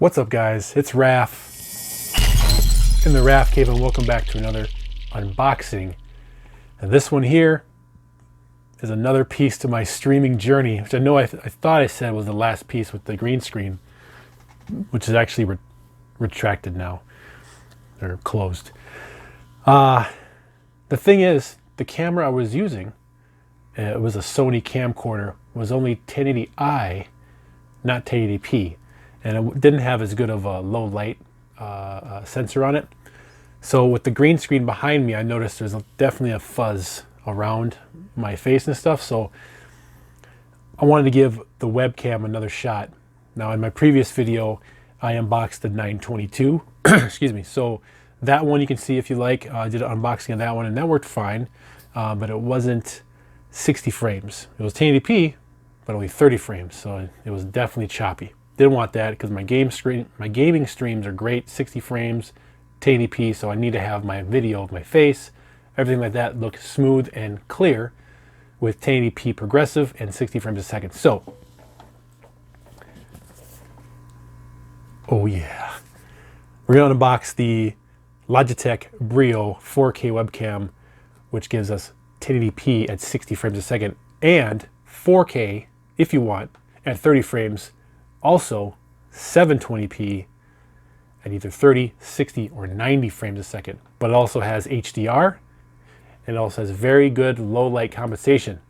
What's up, guys? It's Raph in the Raph Cave, and welcome back to another unboxing. And this one here is another piece to my streaming journey, which I know I thought I said was the last piece with the green screen, which is actually retracted now, or closed. The thing is, the camera I was using, it was a Sony camcorder, was only 1080i, not 1080p. And it didn't have as good of a low light sensor on it. So with the green screen behind me, I noticed there's definitely a fuzz around my face and stuff. So I wanted to give the webcam another shot. Now in my previous video, I unboxed the 922, excuse me. So that one you can see if you like. I did an unboxing of that one and that worked fine, but it wasn't 60 frames. It was 1080p, but only 30 frames. So it was definitely choppy. Didn't want that because my gaming streams are great, 60 frames, 1080p, so I need to have my video of my face, everything like that look smooth and clear with 1080p progressive and 60 frames a second. So, oh yeah, we're gonna unbox the Logitech Brio 4K webcam, which gives us 1080p at 60 frames a second and 4K if you want at 30 frames. Also 720p at either 30, 60, or 90 frames a second. But it also has HDR, and it also has very good low light compensation.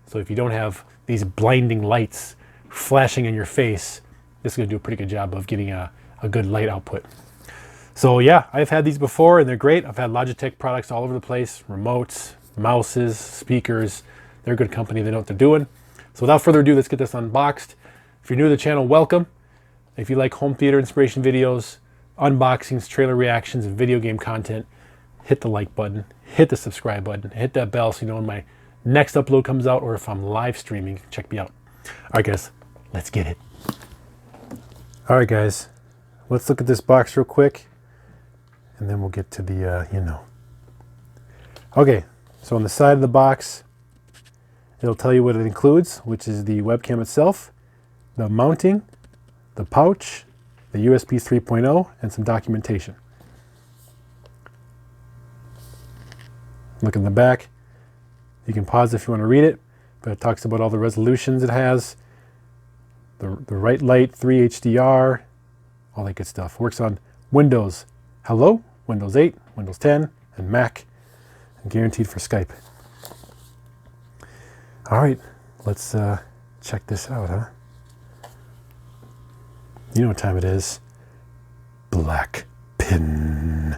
So if you don't have these blinding lights flashing in your face, this is gonna do a pretty good job of getting a good light output. So yeah, I've had these before and they're great. I've had Logitech products all over the place, remotes, mouses, speakers. They're a good company, they know what they're doing. So without further ado, let's get this unboxed. If you're new to the channel, welcome. If you like home theater inspiration videos, unboxings, trailer reactions, and video game content, hit the like button, hit the subscribe button, hit that bell so you know when my next upload comes out, or if I'm live streaming, check me out. All right, guys, let's get it. All right, guys, let's look at this box real quick, and then we'll get to the, Okay, so on the side of the box, it'll tell you what it includes, which is the webcam itself, the mounting, the pouch, the USB 3.0, and some documentation. Look in the back. You can pause if you want to read it, but it talks about all the resolutions it has, the right light, 3 HDR, all that good stuff. Works on Windows Hello, Windows 8, Windows 10, and Mac, and guaranteed for Skype. All right, let's check this out, huh? You know what time it is. Black pin.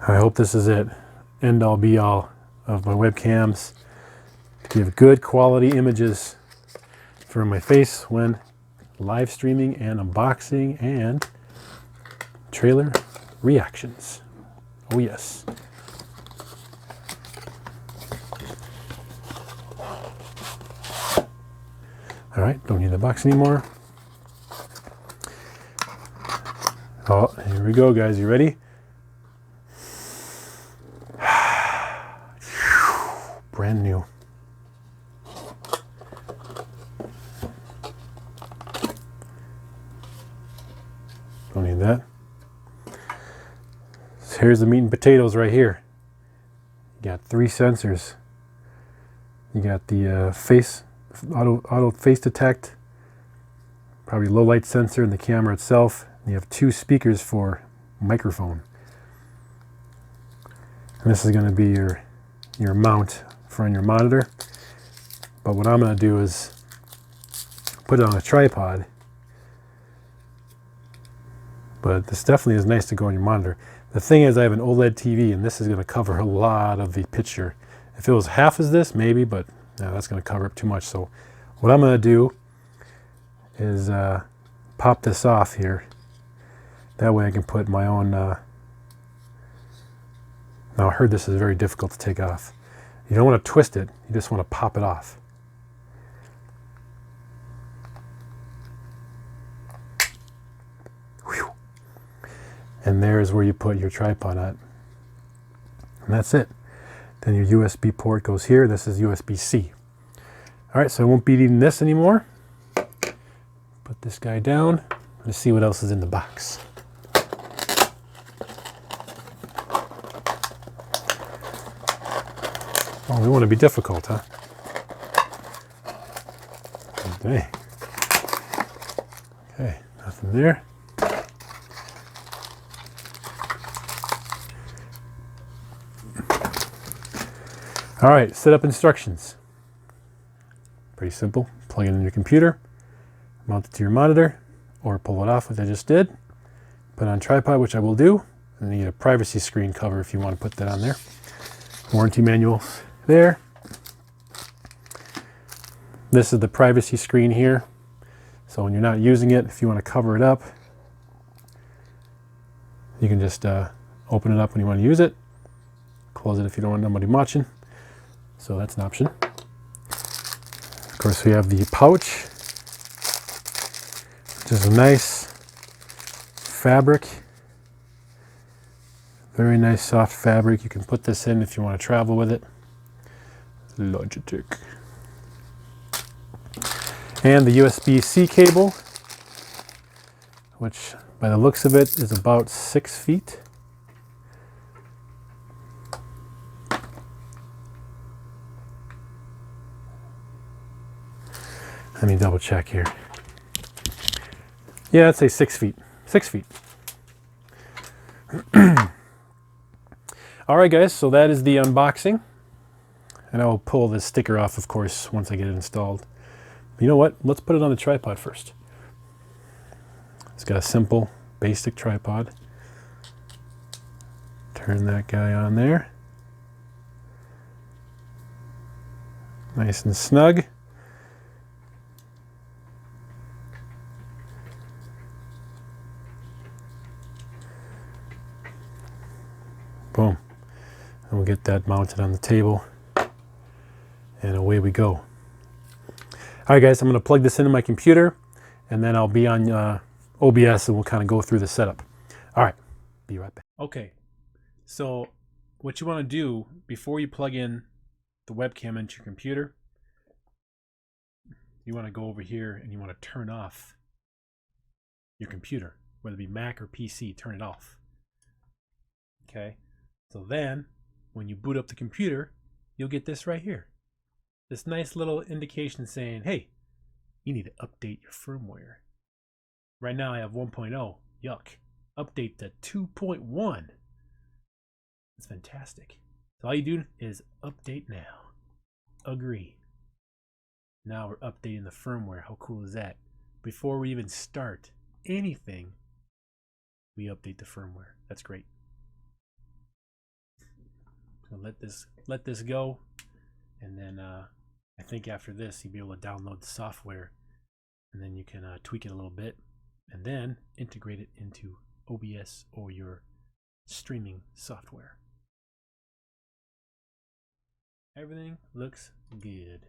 I hope this is it. End all be all of my webcams. Give good quality images for my face when live streaming and unboxing and trailer reactions. Oh yes. All right, don't need the box anymore. Oh, here we go, guys. You ready? Brand new. Don't need that. So here's the meat and potatoes right here. You got 3 sensors. You got the auto face detect, probably low light sensor in the camera itself. You have 2 speakers for microphone. And this is going to be your mount for on your monitor. But what I'm going to do is put it on a tripod. But this definitely is nice to go on your monitor. The thing is, I have an OLED TV, and this is going to cover a lot of the picture. If it was half as this, maybe, but no, that's going to cover up too much. So what I'm going to do is pop this off here. That way I can put my own... Now I heard this is very difficult to take off. You don't want to twist it, you just want to pop it off. Whew. And there's where you put your tripod at. And that's it. Then your USB port goes here. This is USB-C. All right, so I won't be needing this anymore. put this guy down. Let's see what else is in the box. Oh, we want to be difficult, huh? Okay. Okay, nothing there. All right, setup instructions. Pretty simple. Plug it in your computer, mount it to your monitor, or pull it off, which I just did. Put it on tripod, which I will do. And then you need a privacy screen cover if you want to put that on there. Warranty manuals there. This is the privacy screen here. So when you're not using it, if you want to cover it up, you can just open it up when you want to use it. Close it if you don't want nobody watching. So that's an option. Of course, we have the pouch, which is a nice fabric. Very nice soft fabric. You can put this in if you want to travel with it. Logitech. And the USB-C cable, which by the looks of it is about 6 feet. Let me double check here. Yeah, I'd say 6 feet. 6 feet. All right, guys, so that is the unboxing. And I will pull this sticker off, of course, once I get it installed. But you know what? Let's put it on the tripod first. It's got a simple, basic tripod. Turn that guy on there. Nice and snug. Boom. And we'll get that mounted on the table. And away we go. All right, guys, I'm going to plug this into my computer, and then I'll be on OBS, and we'll kind of go through the setup. All right, be right back. Okay, so what you want to do before you plug in the webcam into your computer, you want to go over here and you want to turn off your computer, whether it be Mac or PC, turn it off. Okay, so then when you boot up the computer, you'll get this right here. This nice little indication saying, hey, you need to update your firmware. Right now I have 1.0. Yuck. Update to 2.1. That's fantastic. So all you do is update now. Agree. Now we're updating the firmware. How cool is that? Before we even start anything, we update the firmware. That's great. So let this go, and then I think after this you'll be able to download the software, and then you can tweak it a little bit, and then integrate it into OBS or your streaming software. Everything looks good.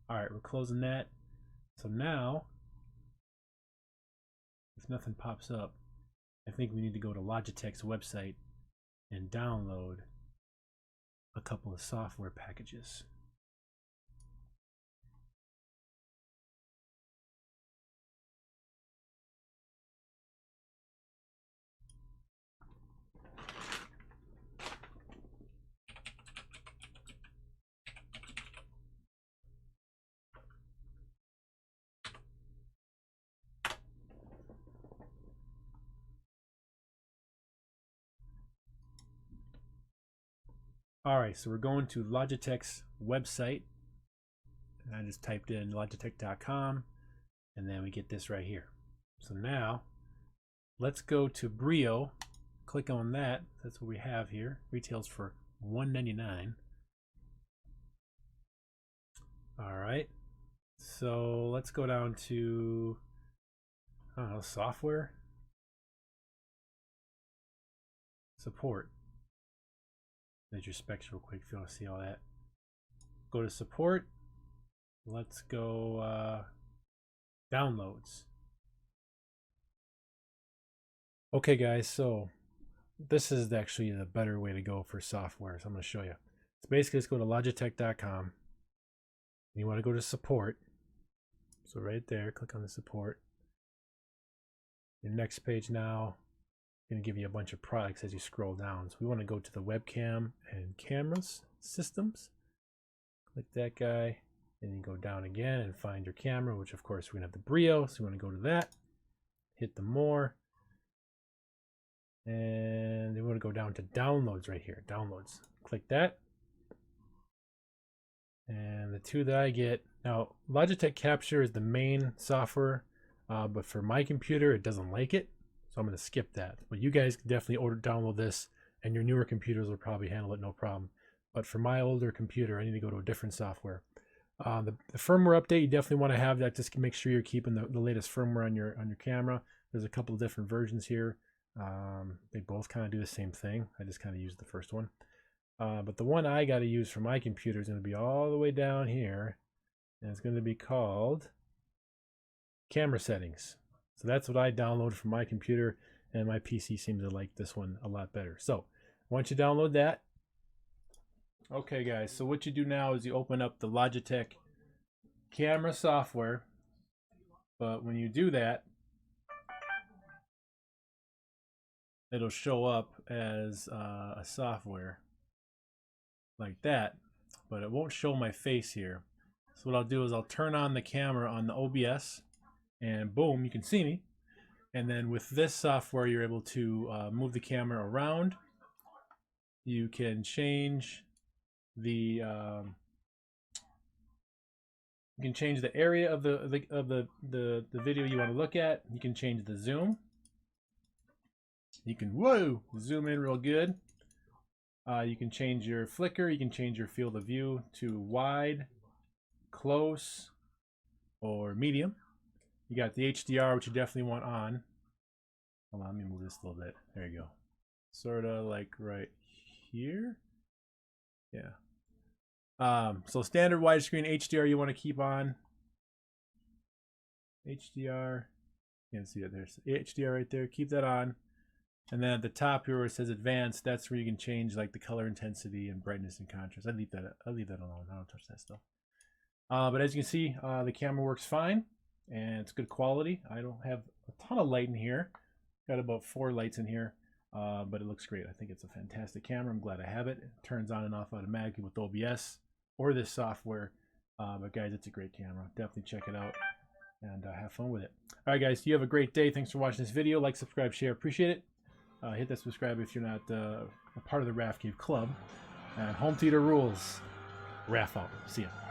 All right, we're closing that. So now, if nothing pops up, I think we need to go to Logitech's website and download a couple of software packages. All right, so we're going to Logitech's website, and I just typed in logitech.com, and then we get this right here. So now let's go to Brio, click on that. That's what we have here. Retails for $199. All right, so let's go down to, I don't know, software, support. There's your specs real quick if you want to see all that. Go to support. Let's go downloads. Okay, guys, so this is actually the better way to go for software. So I'm going to show you. So basically, let's go to logitech.com. You want to go to support. So right there, click on the support. Your next page now, going to give you a bunch of products as you scroll down. So we want to go to the webcam and cameras systems. Click that guy, and you go down again and find your camera, which of course we're going to have the Brio. So we want to go to that, hit the more, and then we want to go down to downloads right here. Downloads. Click that. And the two that I get, now Logitech Capture is the main software, but for my computer, it doesn't like it. So I'm going to skip that. But you guys can definitely download this, and your newer computers will probably handle it no problem. But for my older computer, I need to go to a different software. The firmware update, you definitely want to have that. Just make sure you're keeping the latest firmware on your camera. There's a couple of different versions here. They both kind of do the same thing. I just kind of used the first one. But the one I got to use for my computer is going to be all the way down here, and it's going to be called Camera Settings. So that's what I downloaded from my computer, and my PC seems to like this one a lot better. So once you download that, okay guys, so what you do now is you open up the Logitech camera software, but when you do that, it'll show up as a software like that, but it won't show my face here. So what I'll do is I'll turn on the camera on the OBS, and boom, you can see me. And then with this software, you're able to move the camera around. You can change the area of the video you want to look at. You can change the zoom. You can zoom in real good. You can change your flicker. You can change your field of view to wide, close, or medium. You got the HDR, which you definitely want on. Hold on, let me move this a little bit. There you go. Sort of like right here. Yeah. So standard widescreen HDR you want to keep on. HDR. You can see it. There's HDR right there. Keep that on. And then at the top here where it says advanced, that's where you can change like the color intensity and brightness and contrast. I leave that alone. I don't touch that stuff. But as you can see, the camera works fine and it's good quality. I don't have a ton of light in here. Got about 4 lights in here, but it looks great. I think it's a fantastic camera. I'm glad I have it. It turns on and off automatically with OBS or this software. But guys, it's a great camera. Definitely check it out and have fun with it. All right, guys, you have a great day. Thanks for watching this video. Like, subscribe, share. Appreciate it. Hit that subscribe if you're not a part of the Raf Cave Club. And Home Theater rules. Raf out. See ya.